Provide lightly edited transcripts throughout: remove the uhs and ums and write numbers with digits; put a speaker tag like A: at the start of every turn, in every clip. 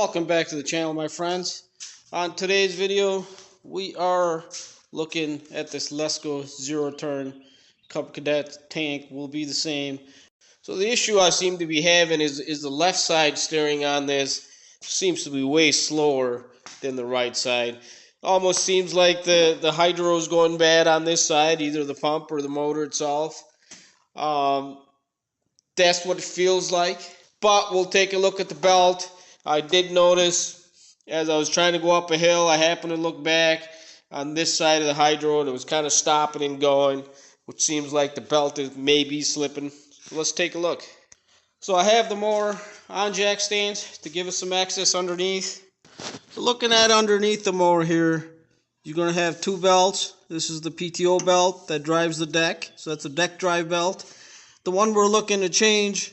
A: Welcome back to the channel, my friends. On today's video, we are looking at this Lesco zero-turn Cub Cadet Tank. Will be the same. So the issue I seem to be having is the left side steering on this seems to be way slower than the right side. Almost seems like the hydro is going bad on this side, either the pump or the motor itself. That's what it feels like. But we'll take a look at the belt. I did notice as I was trying to go up a hill, I happened to look back on this side of the hydro and it was kind of stopping and going, which seems like the belt is maybe slipping. So let's take a look. So I have the mower on jack stands to give us some access underneath. So looking at underneath the mower here, you're going to have two belts. This is the PTO belt that drives the deck. So that's a deck drive belt. The one we're looking to change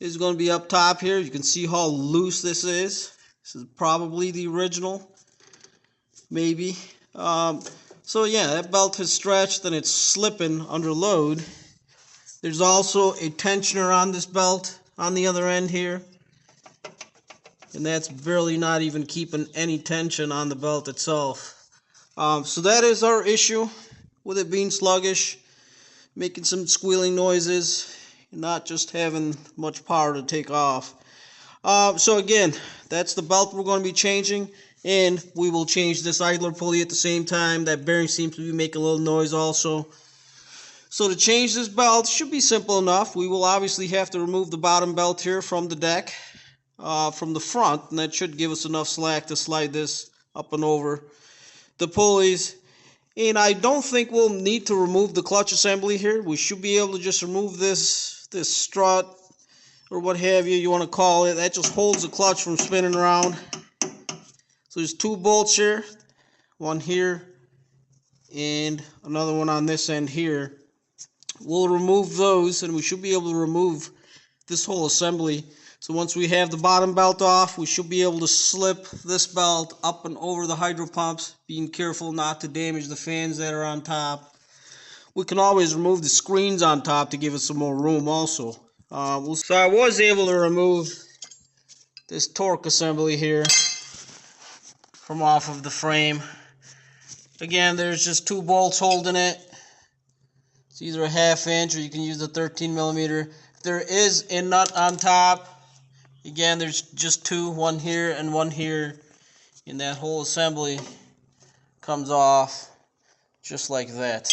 A: is going to be up top here. You can see how loose this is. This is probably the original, maybe. So yeah, that belt has stretched and it's slipping under load. There's also a tensioner on this belt on the other end here, and that's barely not even keeping any tension on the belt itself. So that is our issue with it being sluggish, making some squealing noises, not just having much power to take off. So again, that's the belt we're going to be changing, and we will change this idler pulley at the same time. That bearing seems to be making a little noise also. So to change this belt should be simple enough. We will obviously have to remove the bottom belt here from the deck, from the front, and that should give us enough slack to slide this up and over the pulleys. And I don't think we'll need to remove the clutch assembly here. We should be able to just remove this strut or what have you want to call it. That just holds the clutch from spinning around. So there's two bolts here, one here and another one on this end here. We'll remove those and we should be able to remove this whole assembly. So once we have the bottom belt off, we should be able to slip this belt up and over the hydro pumps, being careful not to damage the fans that are on top. We can always remove the screens on top to give us some more room also. So I was able to remove this torque assembly here from off of the frame. Again, there's just two bolts holding it. It's either a 1/2 inch or you can use the 13mm. There is a nut on top. Again, there's just two, one here and one here, and that whole assembly comes off just like that.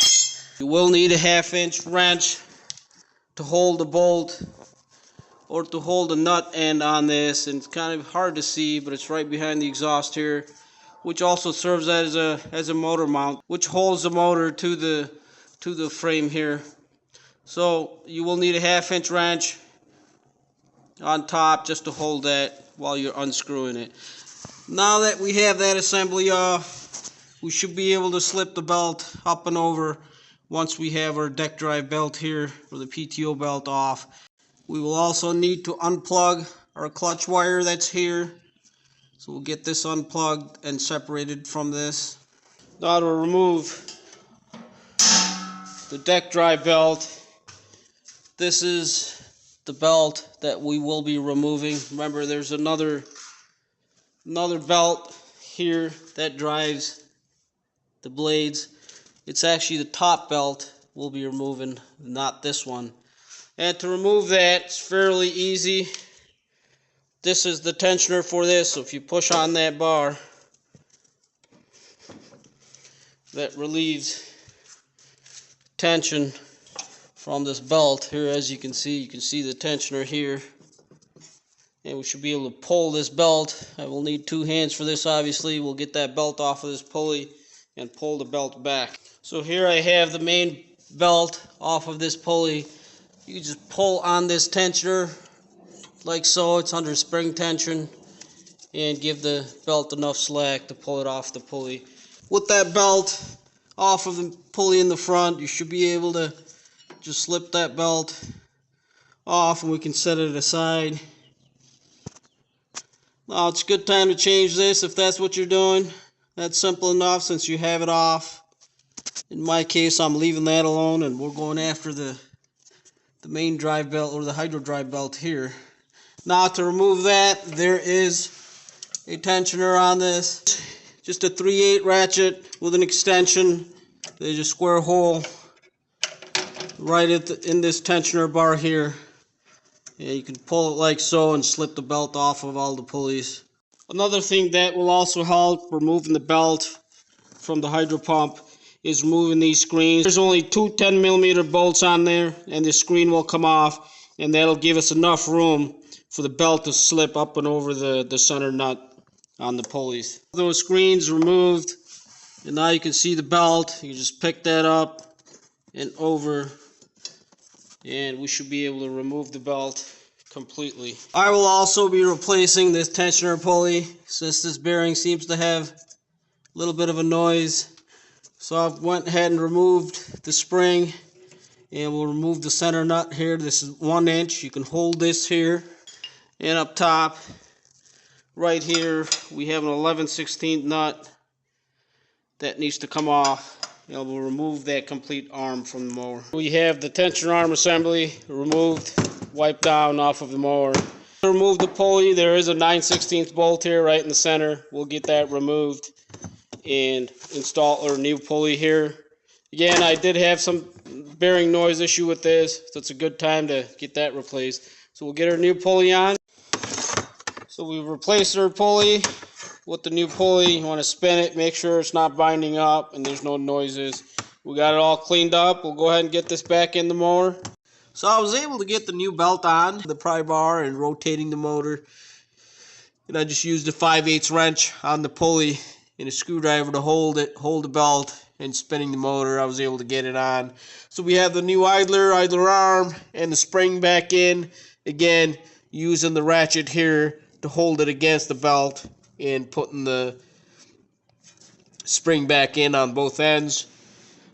A: You will need a 1/2 inch wrench to hold the bolt or to hold the nut end on this, and it's kind of hard to see, but it's right behind the exhaust here, which also serves as a motor mount, which holds the motor to the frame here. So you will need a 1/2 inch wrench on top just to hold that while you're unscrewing it. Now that we have that assembly off, we should be able to slip the belt up and over once we have our deck drive belt here, or the PTO belt, off. We will also need to unplug our clutch wire that's here. So we'll get this unplugged and separated from this. Now to remove the deck drive belt, this is the belt that we will be removing. Remember, there's another belt here that drives the blades. It's actually the top belt we'll be removing, not this one. And to remove that, it's fairly easy. This is the tensioner for this, so if you push on that bar, that relieves tension from this belt here. As you can see the tensioner here, and we should be able to pull this belt. I will need two hands for this, obviously. We'll get that belt off of this pulley and pull the belt back. So here I have the main belt off of this pulley. You can just pull on this tensioner like so. It's under spring tension, and give the belt enough slack to pull it off the pulley. With that belt off of the pulley in the front, you should be able to just slip that belt off and we can set it aside. Now it's a good time to change this if that's what you're doing. That's simple enough since you have it off. In my case, I'm leaving that alone and we're going after the main drive belt, or the hydro drive belt here. Now to remove that, there is a tensioner on this. Just a 3/8 ratchet with an extension. There's a square hole right in this tensioner bar here. Yeah, you can pull it like so and slip the belt off of all the pulleys. Another thing that will also help removing the belt from the hydro pump is removing these screens. There's only two 10mm bolts on there, and the screen will come off, and that'll give us enough room for the belt to slip up and over the center nut on the pulleys. Those screens removed, and now you can see the belt. You just pick that up and over, and we should be able to remove the belt completely. I will also be replacing this tensioner pulley since this bearing seems to have a little bit of a noise. So I went ahead and removed the spring, and we'll remove the center nut here. This is 1 inch. You can hold this here, and up top right here we have an 11/16 nut that needs to come off, and we'll remove that complete arm from the mower. We have the tension arm assembly removed, wiped down off of the mower. To remove the pulley, there is a 9/16 bolt here right in the center. We'll get that removed and install our new pulley here. Again, I did have some bearing noise issue with this, so it's a good time to get that replaced. So we'll get our new pulley on. So we replaced our pulley with the new pulley. You want to spin it, make sure it's not binding up and there's no noises. We got it all cleaned up. We'll go ahead and get this back in the mower. So I was able to get the new belt on the pry bar and rotating the motor. And I just used a 5/8 wrench on the pulley and a screwdriver to hold the belt, and spinning the motor, I was able to get it on. So we have the new idler arm, and the spring back in. Again, using the ratchet here to hold it against the belt and putting the spring back in on both ends.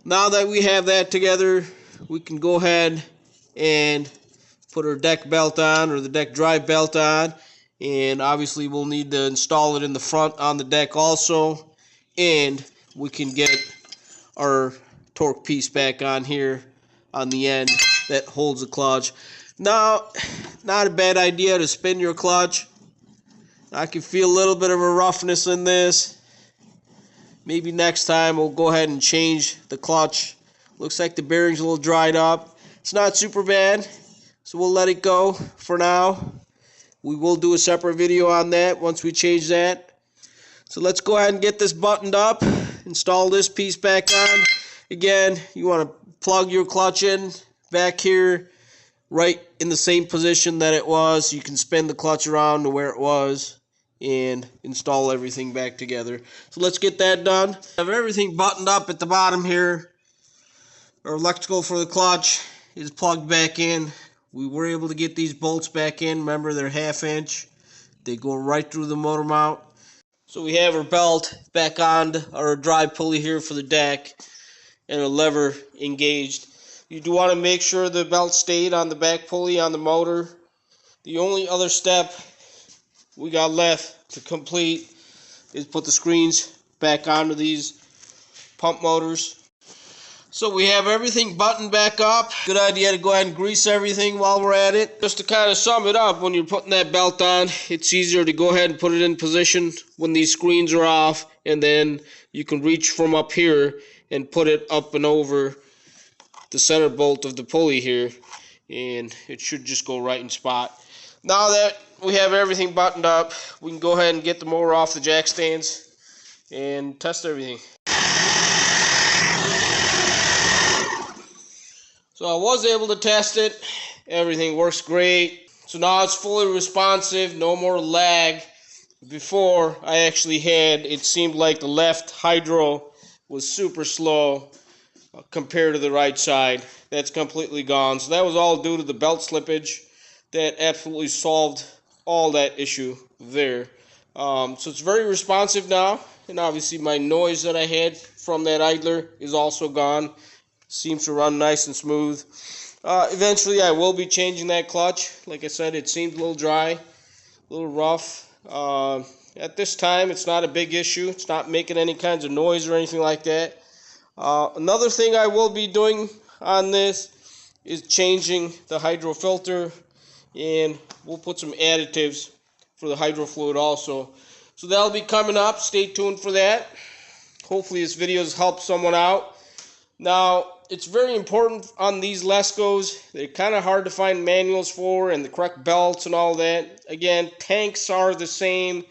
A: Now that we have that together, we can go ahead and put our deck belt on, or the deck drive belt on. And obviously we'll need to install it in the front on the deck also, and we can get our torque piece back on here on the end that holds the clutch. Now, not a bad idea to spin your clutch. I can feel a little bit of a roughness in this. Maybe next time we'll go ahead and change the clutch. Looks like the bearing's a little dried up. It's not super bad, so we'll let it go for now. We will do a separate video on that once we change that. So let's go ahead and get this buttoned up, install this piece back on. Again, you want to plug your clutch in back here, right in the same position that it was. You can spin the clutch around to where it was and install everything back together. So let's get that done. Have everything buttoned up at the bottom here. Our electrical for the clutch is plugged back in. We were able to get these bolts back in. Remember, they're 1/2 inch. They go right through the motor mount. So we have our belt back on our drive pulley here for the deck, and a lever engaged. You do want to make sure the belt stayed on the back pulley on the motor. The only other step we got left to complete is put the screens back onto these pump motors. So we have everything buttoned back up. Good idea to go ahead and grease everything while we're at it. Just to kind of sum it up, when you're putting that belt on, it's easier to go ahead and put it in position when these screens are off, and then you can reach from up here and put it up and over the center bolt of the pulley here, and it should just go right in spot. Now that we have everything buttoned up, we can go ahead and get the motor off the jack stands and test everything. So I was able to test it. Everything works great. So now it's fully responsive, no more lag. Before, I actually had, it seemed like the left hydro was super slow compared to the right side. That's completely gone. So that was all due to the belt slippage. That absolutely solved all that issue there. So it's very responsive now. And obviously my noise that I had from that idler is also gone. Seems to run nice and smooth. Eventually I will be changing that clutch. Like I said, it seems a little dry, a little rough. At this time, it's not a big issue. It's not making any kinds of noise or anything like that. Another thing I will be doing on this is changing the hydro filter, and we'll put some additives for the hydro fluid also. So that'll be coming up. Stay tuned for that. Hopefully this video has helped someone out. Now, it's very important on these Lescos. They're kind of hard to find manuals for and the correct belts and all that. Again, tanks are the same,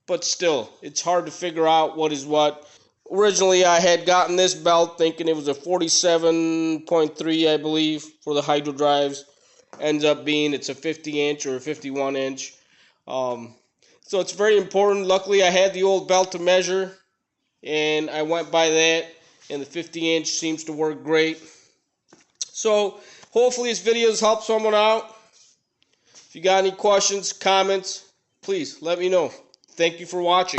A: but still, it's hard to figure out what is what. Originally, I had gotten this belt thinking it was a 47.3, I believe, for the hydro drives. Ends up being it's a 50-inch or a 51-inch. So it's very important. Luckily, I had the old belt to measure, and I went by that, and the 50-inch seems to work great. So hopefully this video has helped someone out. If you got any questions, comments, please let me know. Thank you for watching.